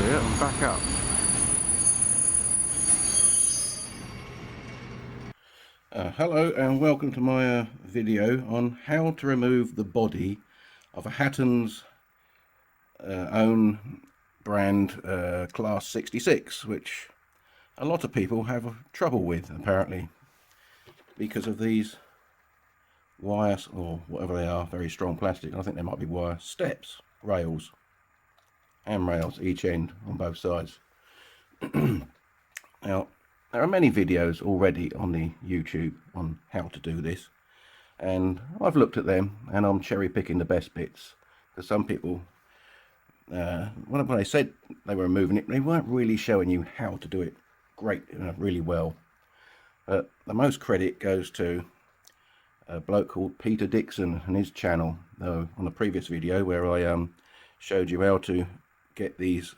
here and back up. Hello and welcome to my video on how to remove the body of a Hattons own brand Class 66, which a lot of people have trouble with apparently because of these wires, or whatever they are, very strong plastic. I think they might be wire steps, rails, handrails each end on both sides. Now, there are many videos already on the YouTube on how to do this, and I've looked at them and I'm cherry picking the best bits, because some people when they said they were removing it, they weren't really showing you how to do it really well. But the most credit goes to a bloke called Peter Dixon and his channel, though, on a previous video where I showed you how to get these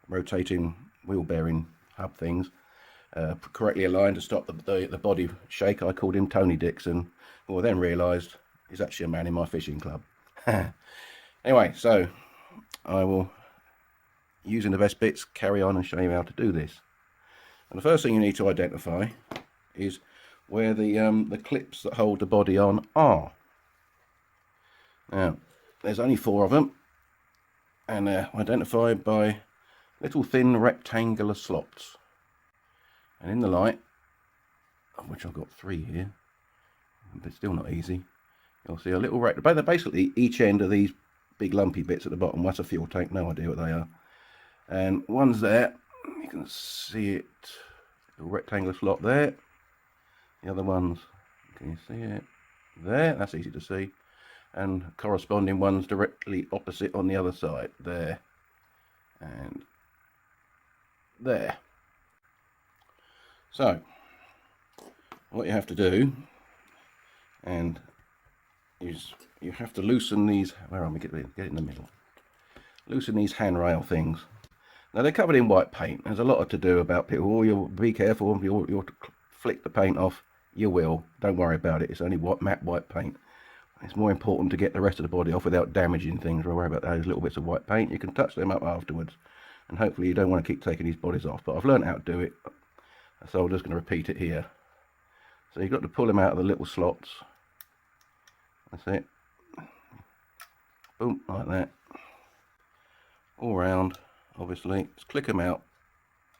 rotating wheel bearing hub things correctly aligned to stop the body shake. I called him Tony Dixon, who I then realised he's actually a man in my fishing club. Anyway, so I will, using the best bits, carry on and show you how to do this. And the first thing you need to identify is where the clips that hold the body on are. Now, there's only 4 of them, and they're identified by little thin rectangular slots. And in the light, of which I've got 3 here, but still not easy, you'll see a little rectangle. Basically, each end of these big lumpy bits at the bottom, that's a fuel tank, no idea what they are. And one's there, you can see it, a rectangular slot there. The other ones, can you see it? There, that's easy to see. And corresponding ones directly opposite on the other side, there and there. So what you have to do is you have to loosen these, where are we, get it in the middle, loosen these handrail things. Now they're covered in white paint. There's a lot to do about people, oh, you'll be careful, you'll flick the paint off. You will, don't worry about it, it's only matte white paint. It's more important to get the rest of the body off without damaging things. Don't worry about those little bits of white paint. You can touch them up afterwards, and hopefully you don't want to keep taking these bodies off. But I've learned how to do it, so I'm just going to repeat it here. So you've got to pull them out of the little slots. That's it. Boom, like that. All round, obviously. Just click them out.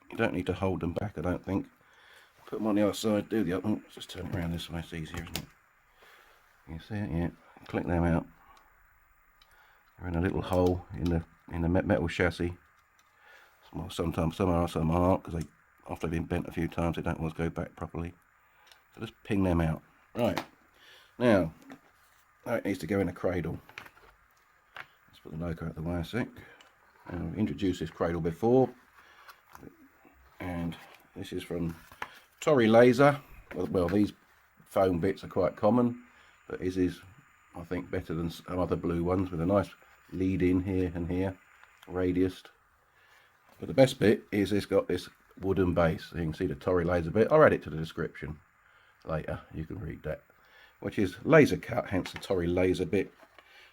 You don't need to hold them back, I don't think. Put them on the other side, do the other one. Just turn it around this way, it's easier, isn't it? You see it? Yeah. Click them out. They're in a little hole in the metal chassis. Well, sometimes some are, some aren't, because after they've been bent a few times, they don't always go back properly. So just ping them out. Right. Now it needs to go in a cradle. Let's put the loco out the way a sec. I've introduced this cradle before, and this is from Tory Laser. Well, these foam bits are quite common, but his is, I think, better than some other blue ones, with a nice lead in here and here, radiused. But the best bit is it's got this wooden base. So you can see the Tory Laser bit. I'll add it to the description later, you can read that, which is laser cut, hence the Tory Laser bit.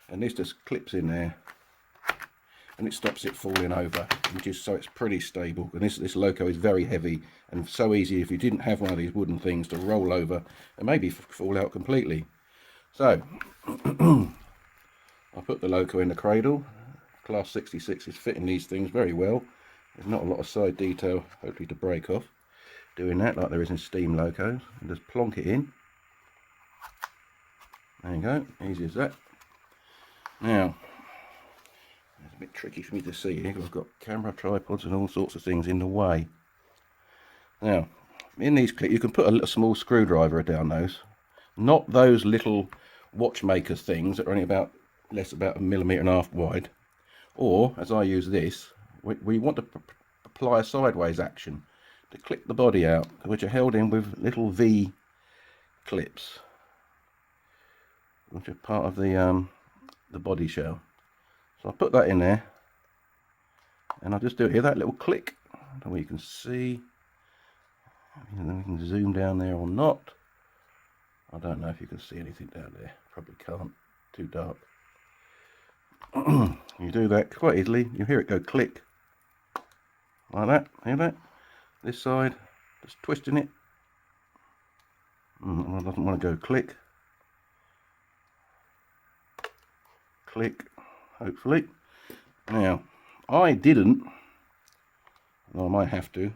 And this just clips in there, and it stops it falling over, which is, so it's pretty stable. And this loco is very heavy and so easy, if you didn't have one of these wooden things, to roll over and maybe fall out completely. So I put the loco in the cradle. Class 66 is fitting these things very well. There's not a lot of side detail, hopefully, to break off doing that, like there is in steam locos. And just plonk it in. There you go, easy as that. Now, it's a bit tricky for me to see here because I've got camera tripods and all sorts of things in the way. Now, in these clips, you can put a little small screwdriver down those, not those little watchmaker things that are only about a millimetre and a half wide, or as I use this, we want to apply a sideways action to clip the body out, which are held in with little V clips, which are part of the body shell. So I put that in there, and I'll just do it here, that little click. I don't know where you can see. We can zoom down there or not. I don't know if you can see anything down there. Probably can't. Too dark. You do that quite easily. You hear it go click like that. Hear that? This side, just twisting it. It doesn't want to go click. Click, hopefully. Now, I didn't. Well, I might have to.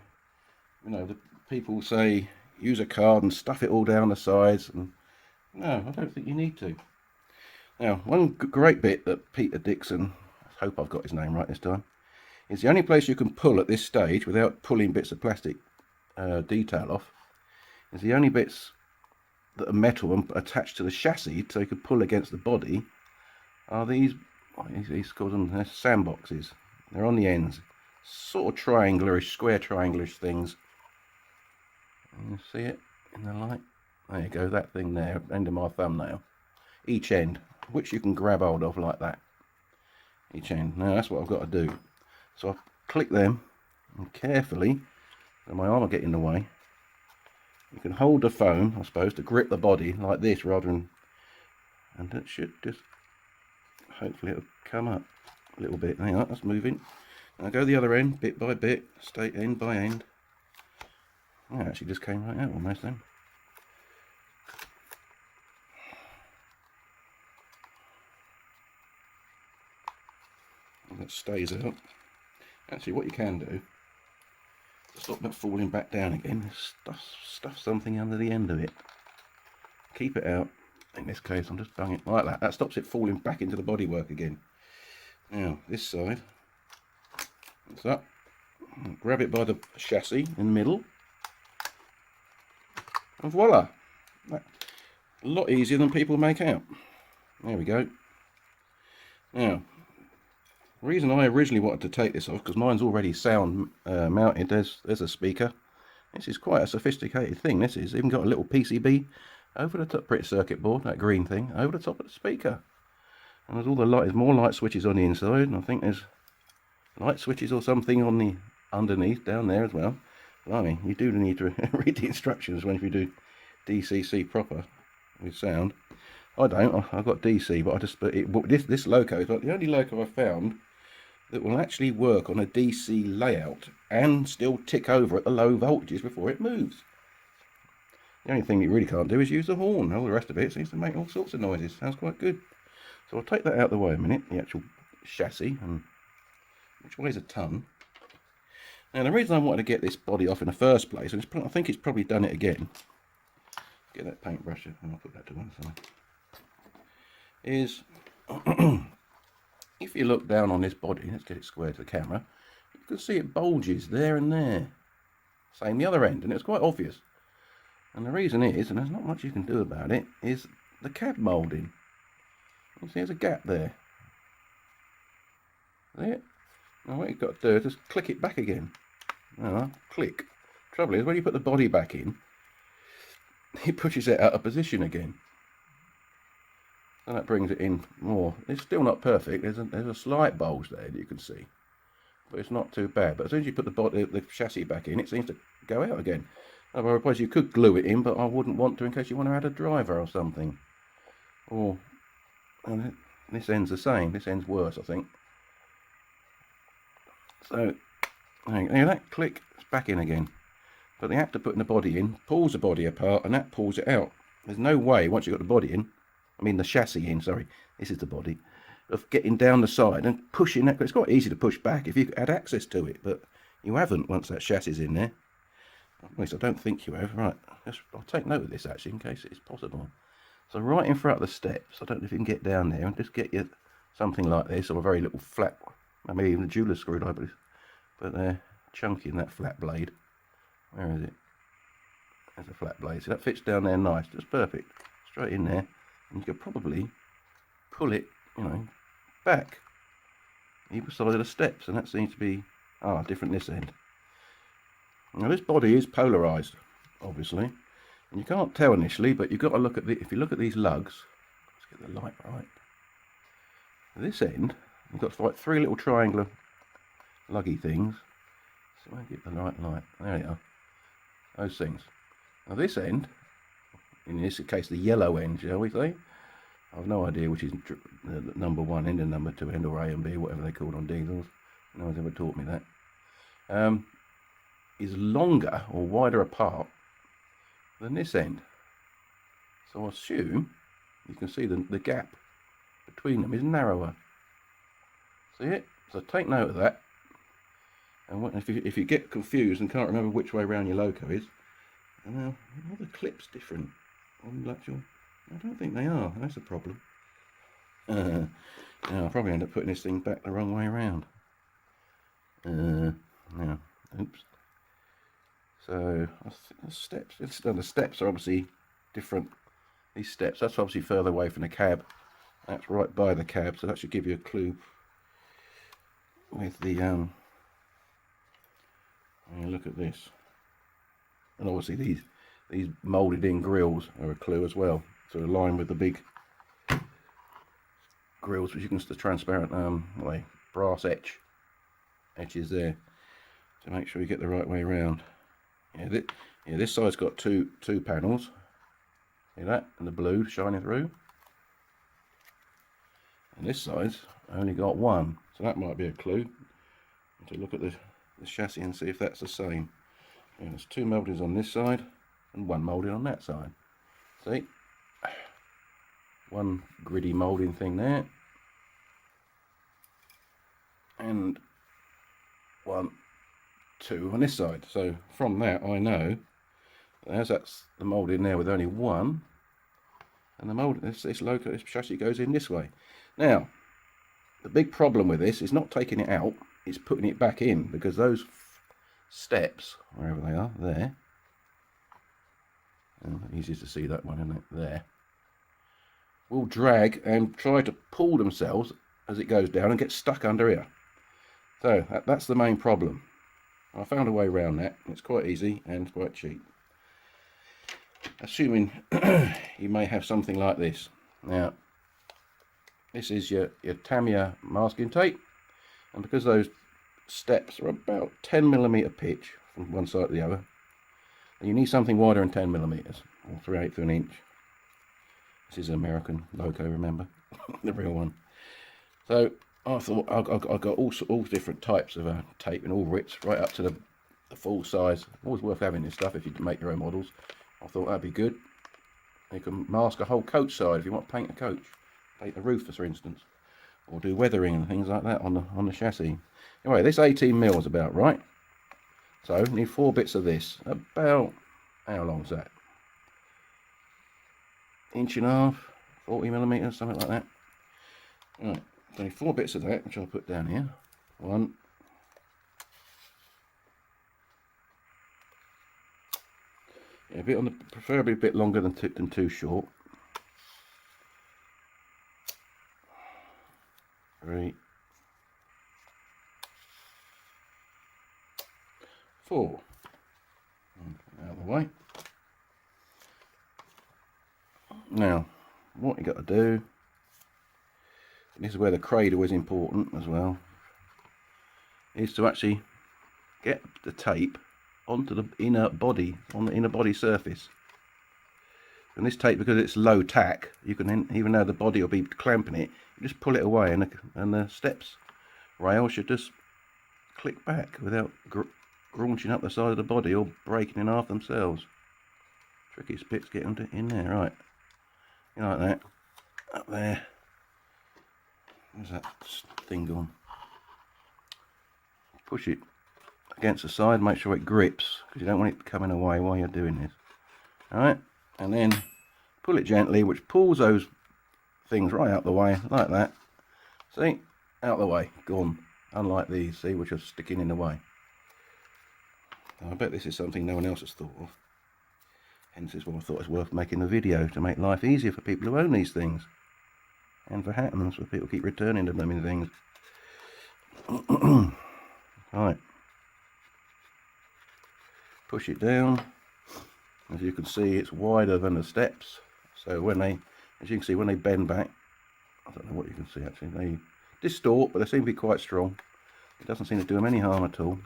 You know, the people say use a card and stuff it all down the sides, and no, I don't think you need to. Now, one great bit that Peter Dixon, I hope I've got his name right this time, is the only place you can pull at this stage without pulling bits of plastic detail off, is the only bits that are metal and attached to the chassis, so you can pull against the body, are these, he's called them sandboxes. They're on the ends, sort of triangularish, square triangularish things. You see it in the light? There you go, that thing there, end of my thumbnail. Each end, which you can grab hold of like that. Each end. Now that's what I've got to do. So I click them and carefully, so my arm will get in the way. You can hold the foam, I suppose, to grip the body like this rather than, and it should just, hopefully it'll come up a little bit. Hang on, that's moving. Now go the other end, bit by bit, stay end by end. Oh, it actually just came right out almost then. That stays out. Actually, what you can do to stop that falling back down again is stuff something under the end of it. Keep it out. In this case, I'm just banging it like that. That stops it falling back into the bodywork again. Now, this side, it's up. Grab it by the chassis in the middle, and voila! A lot easier than people make out. There we go. Now, the reason I originally wanted to take this off, because mine's already sound mounted, there's a speaker. This is quite a sophisticated thing. This is even got a little PCB over the top, pretty circuit board, that green thing, over the top of the speaker. And there's all the light, there's more light switches on the inside, and I think there's light switches or something on the underneath down there as well. Blimey, you do need to read the instructions when you do DCC proper with sound. I don't, I've got DC, but this loco is like the only loco I've found that will actually work on a DC layout and still tick over at the low voltages before it moves. The only thing you really can't do is use the horn. All the rest of it seems to make all sorts of noises. Sounds quite good. So I'll take that out of the way a minute, the actual chassis, and which weighs a ton. Now the reason I wanted to get this body off in the first place, and I think it's probably done it again. Get that paintbrush and I'll put that to one side. Is if you look down on this body, let's get it square to the camera, you can see it bulges there and there. Same the other end, and it's quite obvious. And the reason is, and there's not much you can do about it, is the cab moulding. You see there's a gap there. See it? Now what you've got to do is just click it back again. Click. Trouble is, when you put the body back in, it pushes it out of position again. And that brings it in more. It's still not perfect. There's a slight bulge there that you can see, but it's not too bad. But as soon as you put the chassis back in, it seems to go out again. Otherwise, you could glue it in, but I wouldn't want to in case you want to add a driver or something. Or this end's the same. This end's worse, I think. So there, that click, it's back in again. But the act of putting the body in pulls the body apart, and that pulls it out. There's no way once you've got the body in. I mean the chassis in, sorry, this is the body, of getting down the side and pushing that. It's quite easy to push back if you had access to it, but you haven't once that chassis is in there. At least I don't think you have. Right, I'll take note of this actually in case it's possible. So right in front of the steps, I don't know if you can get down there and just get you something like this, or a very little flat, maybe even a jeweler's screwdriver, but they're chunky in that flat blade. Where is it? There's a flat blade, so that fits down there nice, just perfect, straight in there. And you could probably pull it, back either side of the steps, and that seems to be different this end. Now this body is polarized, obviously, and you can't tell initially, but you've got to look at if you look at these lugs. Let's get the light right. This end, you've got like three little triangular luggy things. So I get the right light. There you are. Those things. Now this end, in this case the yellow end, shall we say, I've no idea which is number 1 end and number 2 end, or A and B, whatever they call it on diesels. No one's ever taught me that. Is longer or wider apart than this end. So I assume you can see the gap between them is narrower. See it? So take note of that. And if you get confused and can't remember which way round your loco is, and are the clips different on the actual? I don't think they are. That's a problem. Now I'll probably end up putting this thing back the wrong way around. Now, oops. So the steps. The steps are obviously different. These steps. That's obviously further away from the cab. That's right by the cab, so that should give you a clue with the. When you look at this, and obviously these moulded in grills are a clue as well. So align with the big grills, which you can see the transparent brass edges there, to make sure you get the right way around. Yeah, this side's got two panels. See that? And the blue shining through. And this side's only got one, so that might be a clue to look at the chassis and see if that's the same. And there's 2 mouldings on this side and 1 moulding on that side. See? One gritty moulding thing there, and 1, 2 on this side. So from that I know as that's the moulding there with only 1, and the mould, this loco, this chassis goes in this way. Now the big problem with this is not taking it out, it's putting it back in, because those steps, wherever they are, there, easy to see that one, isn't it, there, will drag and try to pull themselves as it goes down and get stuck under here. So that's the main problem. I found a way around that. It's quite easy and quite cheap. Assuming you may have something like this. Now, this is your Tamiya masking tape, and because those steps are about 10mm pitch from one side to the other, you need something wider than 10mm, or 3/8 of an inch. This is an American loco, remember, the real one. So I thought I got all different types of tape in all widths, right up to the full size. Always worth having this stuff if you make your own models. I thought that'd be good. You can mask a whole coach side if you want to paint a coach, paint the roof, for instance, or do weathering and things like that on the chassis. Anyway, this 18mm is about right. So need 4 bits of this. About, how long is that? 1.5 inches, 40mm, something like that. Right, so need 4 bits of that, which I'll put down here. 1. Yeah, a bit on the, preferably a bit longer than too short. 3, 4. Out of the way. Now, what you got to do, and this is where the cradle is important as well, is to actually get the tape onto the inner body, on the inner body surface. And this tape, because it's low tack, you can then, even though the body will be clamping it, you just pull it away, and the steps rail should just click back without graunching up the side of the body or breaking in half themselves. Trickiest bits get them in there, right? You know, like that. Up there. Where's that thing gone? Push it against the side, make sure it grips, because you don't want it coming away while you're doing this. Alright, and then pull it gently, which pulls those things right out the way, like that. See? Out the way, gone. Unlike these, see, which are sticking in the way. Now, I bet this is something no one else has thought of. Hence is why I thought it was worth making the video, to make life easier for people who own these things. And for Hattons, for people keep returning to them in things. Right. Push it down. As you can see, it's wider than the steps. So when they, as you can see, when they bend back, I don't know what you can see actually, they distort, but they seem to be quite strong. It doesn't seem to do them any harm at all.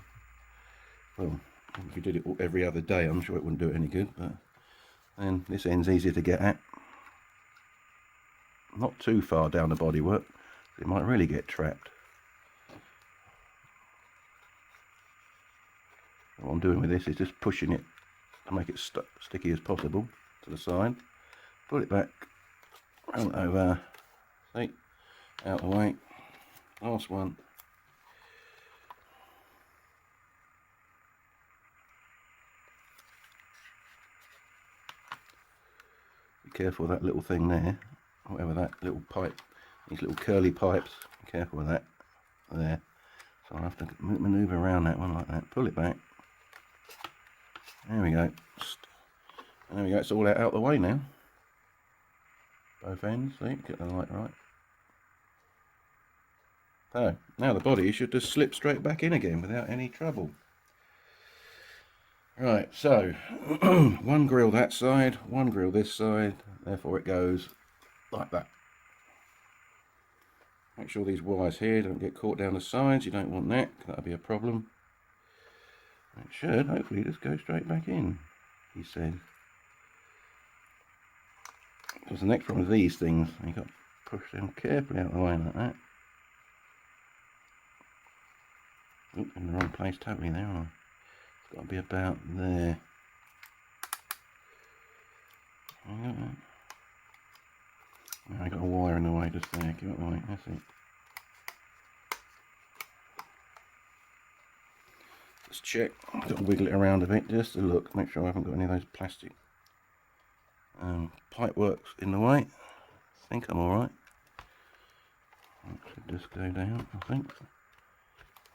Well, if you did it every other day, I'm sure it wouldn't do it any good, but then this end's easier to get at. not too far down the bodywork. It might really get trapped. What I'm doing with this is just pushing it to make it sticky as possible to the side. Put it back, roll it over, see, out the way. Last one. Be careful of that little thing there, whatever that little pipe, these little curly pipes, be careful of that there. So I'll have to manoeuvre around that one like that, pull it back. There we go. There we go, it's all out the way now. Both ends, see, get the light right. So, now the body should just slip straight back in again without any trouble. Right, so, one grill that side, one grill this side, therefore it goes like that. Make sure these wires here don't get caught down the sides, you don't want that, that'll be a problem. It should hopefully just go straight back in, he said. Because the next problem with these things, you've got to push them carefully out of the way like that. Oop, in the wrong place totally there, aren't I? It's got to be about there. I got a wire in the way just there, give it the way, that's it. Just check, I've got to wiggle it around a bit just to look, make sure I haven't got any of those plastic pipe works in the way. I think I'm alright. That should just go down, I think.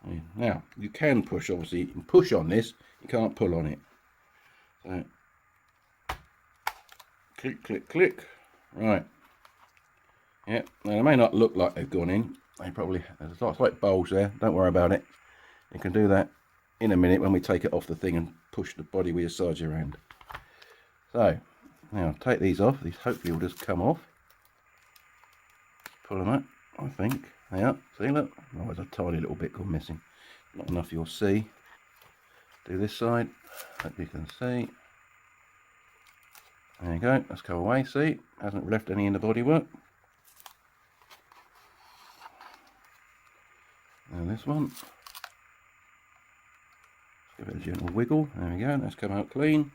Yeah. Now, you can push, obviously, you can push on this, you can't pull on it. So, click, click, click. Right. Yeah, now they may not look like they've gone in. They probably, there's a slight bulge there, don't worry about it. You can do that in a minute when we take it off the thing and push the body with your sides around. So, now take these off, these hopefully will just come off. Pull them up, I think. Yeah, see, look, oh, there's a tiny little bit gone missing. Not enough you'll see. Do this side, hope you can see. There you go, let's go away, see, hasn't left any in the bodywork. Now this one, give it a gentle wiggle, there we go, let's come out clean.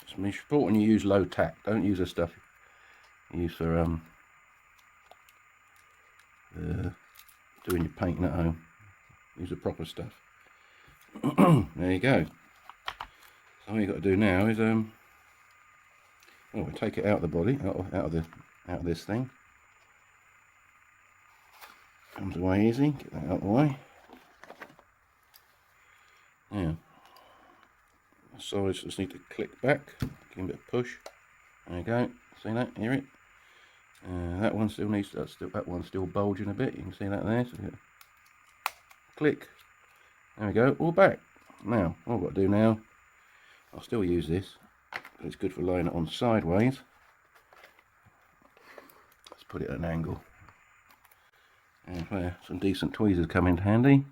It's important you use low tack, don't use the stuff you use for doing your painting at home. Use the proper stuff. There you go. So all you've got to do now is well, we take it out of the body, out of this thing. Comes away easy. Get that out of the way. Now, the sides just need to click back. Give it a bit of push. There you go. See that? Hear it? That one still needs. That one's still bulging a bit. You can see that there. So click. There we go. All back. Now, all I've got to do now, I'll still use this. It's good for laying it on sideways. Let's put it at an angle. And where some decent tweezers come in handy.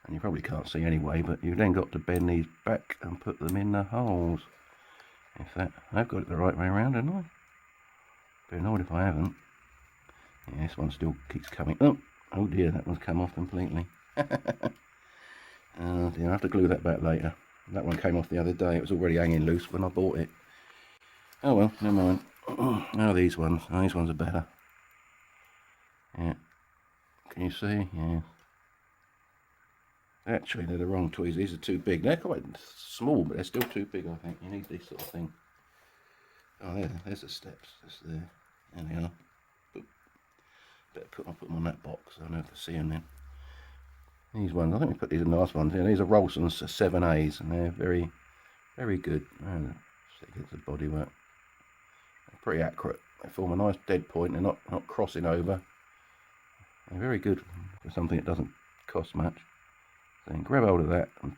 And you probably can't see anyway, but you've then got to bend these back and put them in the holes. If that, I've got it the right way around, haven't I? Be annoyed if I haven't. Yeah, this one still keeps coming up. Oh dear, that one's come off completely. Oh dear, I have to glue that back later. That one came off the other day. It was already hanging loose when I bought it. Oh well, never mind. Oh, these ones. Oh, these ones are better. Yeah. Can you see? Yeah. Actually, they're the wrong tweezers. These are too big. They're quite small, but they're still too big, I think. You need this sort of thing. Oh, there's the steps. That's there. There they are. I'll put them on that box. I don't know if I see them then. These ones, I think we put these in the last ones. Yeah, these are Rolson's 7As, and they're very, very good. Stick into the bodywork. They're pretty accurate. They form a nice dead point. They're not crossing over. They're very good for something that doesn't cost much. So then grab hold of that and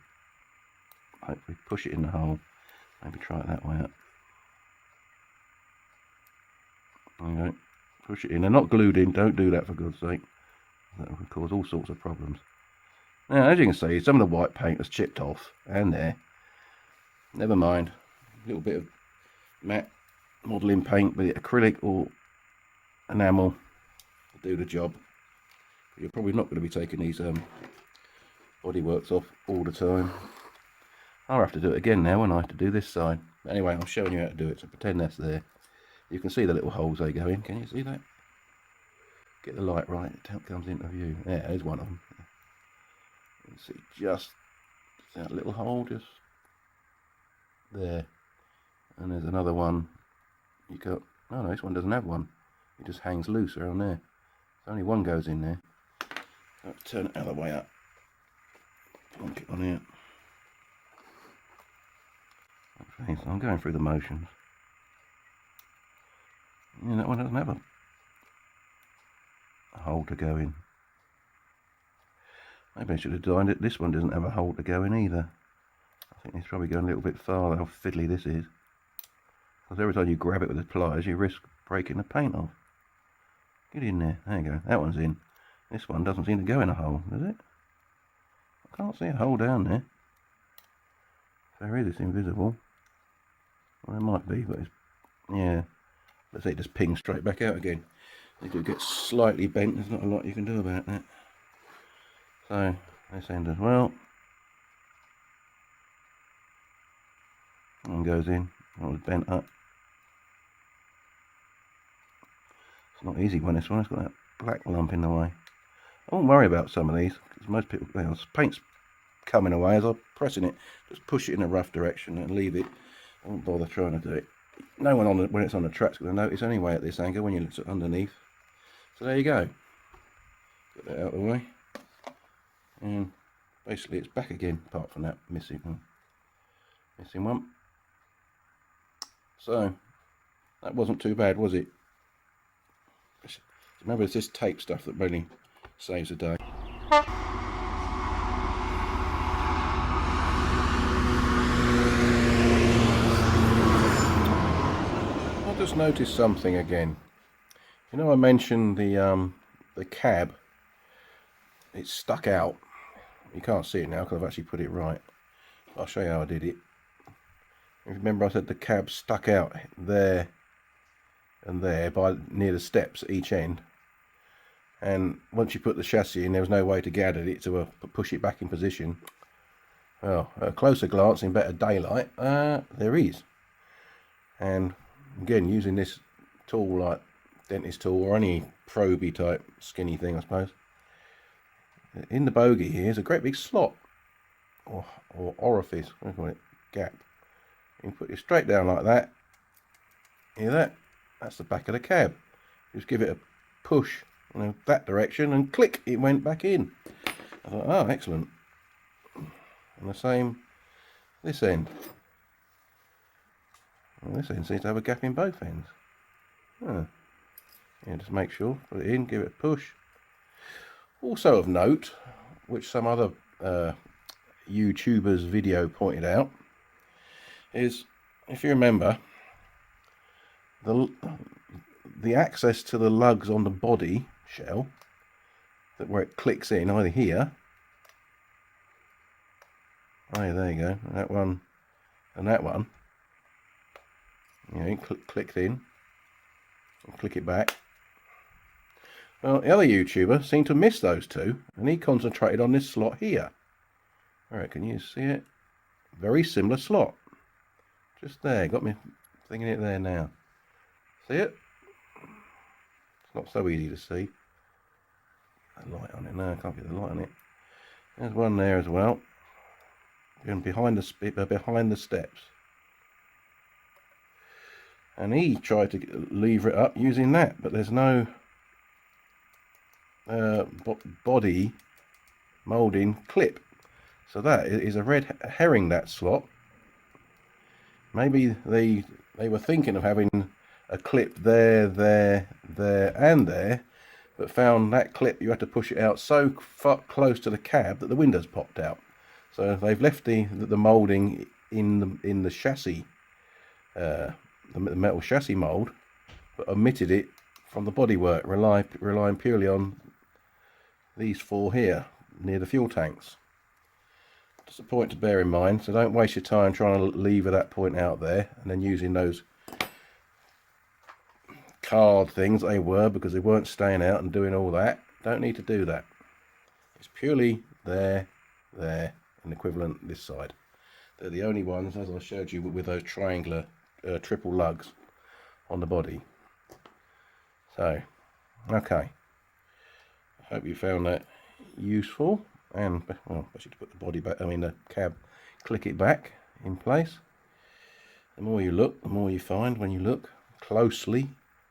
hopefully push it in the hole. Maybe try it that way up. There you go. Push it in. They're not glued in. Don't do that for God's sake. That will cause all sorts of problems. Now, as you can see, some of the white paint has chipped off, and there. Never mind. A little bit of matte modelling paint, be it acrylic or enamel, to do the job. You're probably not going to be taking these bodyworks off all the time. I'll have to do it again now when I have to do this side. But anyway, I'm showing you how to do it, so pretend that's there. You can see the little holes they go in. Can you see that? Get the light right, it comes into view. Yeah, there's one of them. You can see just that little hole just there. And there's another one. You got, oh no, this one doesn't have one. It just hangs loose around there. So only one goes in there. I'll turn it the other way up. Plonk it on here. Okay, so I'm going through the motions. Yeah, that one doesn't have a hole to go in. Maybe I should have designed it. This one doesn't have a hole to go in either. I think it's probably going a little bit farther. How fiddly this is. Because every time you grab it with the pliers, you risk breaking the paint off. Get in there. There you go. That one's in. This one doesn't seem to go in a hole, does it? I can't see a hole down there. If there is, it's invisible. Well, there might be, but it's, yeah. Let's say it just pings straight back out again. They do get slightly bent. There's not a lot you can do about that. So this end as well. One goes in. That was bent up. It's not easy when this one. It's got that black lump in the way. I won't worry about some of these because most people, you know, paint's coming away as I'm pressing it. Just push it in a rough direction and leave it. I won't bother trying to do it. No one on the, when it's on the track's going to notice anyway at this angle when you look underneath. So there you go. Get that out of the way. And basically it's back again, apart from that missing one. So that wasn't too bad, was it? Remember, it's this tape stuff that really saves the day. I just noticed something again. You know, I mentioned the cab. It's stuck out. You can't see it now because I've actually put it right. I'll show you how I did it. Remember, I said the cab stuck out there and there by near the steps at each end. And once you put the chassis in, there was no way to get at it to push it back in position. Well, at a closer glance in better daylight, there is. And again, using this tool like dentist tool or any probey type skinny thing, I suppose. In the bogey here is a great big slot or orifice, what do you call it, gap. You can put it straight down like that. Hear that? That's the back of the cab. Just give it a push, you know, that direction, and click, it went back in. I thought, oh, excellent. And the same this end. Well, this end seems to have a gap in both ends. Oh. Yeah, just make sure, put it in, give it a push. Also of note, which some other YouTubers' video pointed out, is, if you remember, the access to the lugs on the body shell, that where it clicks in, either here, oh, there you go, that one and that one, you know, clicked in, and click it back. Well, the other YouTuber seemed to miss those two, and he concentrated on this slot here. Alright, can you see it? Very similar slot. Just there, got me thinking it there now. See it? It's not so easy to see. A light on it, no, I can't get the light on it. There's one there as well. And behind the steps. And he tried to lever it up using that, but there's no body moulding clip, so that is a red herring, that slot. Maybe they were thinking of having a clip there and there, but found that clip you had to push it out so far close to the cab that the windows popped out. So they've left the moulding in the chassis, the metal chassis mould, but omitted it from the bodywork, relying purely on these four here near the fuel tanks. Just a point to bear in mind, so don't waste your time trying to lever that point out there and then using those card things, they were, because they weren't staying out and doing all that. Don't need to do that. It's purely there, and equivalent this side. They're the only ones, as I showed you, with those triangular triple lugs on the body. So, okay. I hope you found that useful. And, well, actually to put the body back, I mean the cab, click it back in place. The more you look, the more you find when you look closely,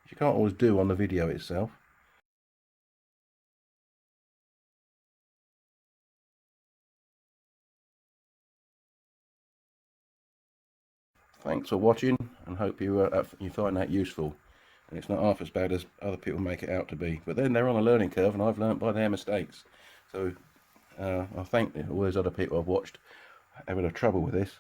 which you can't always do on the video itself. Thanks for watching, and hope you you find that useful. And it's not half as bad as other people make it out to be. But then they're on a learning curve, and I've learnt by their mistakes. So I thank all those other people I've watched having a trouble with this.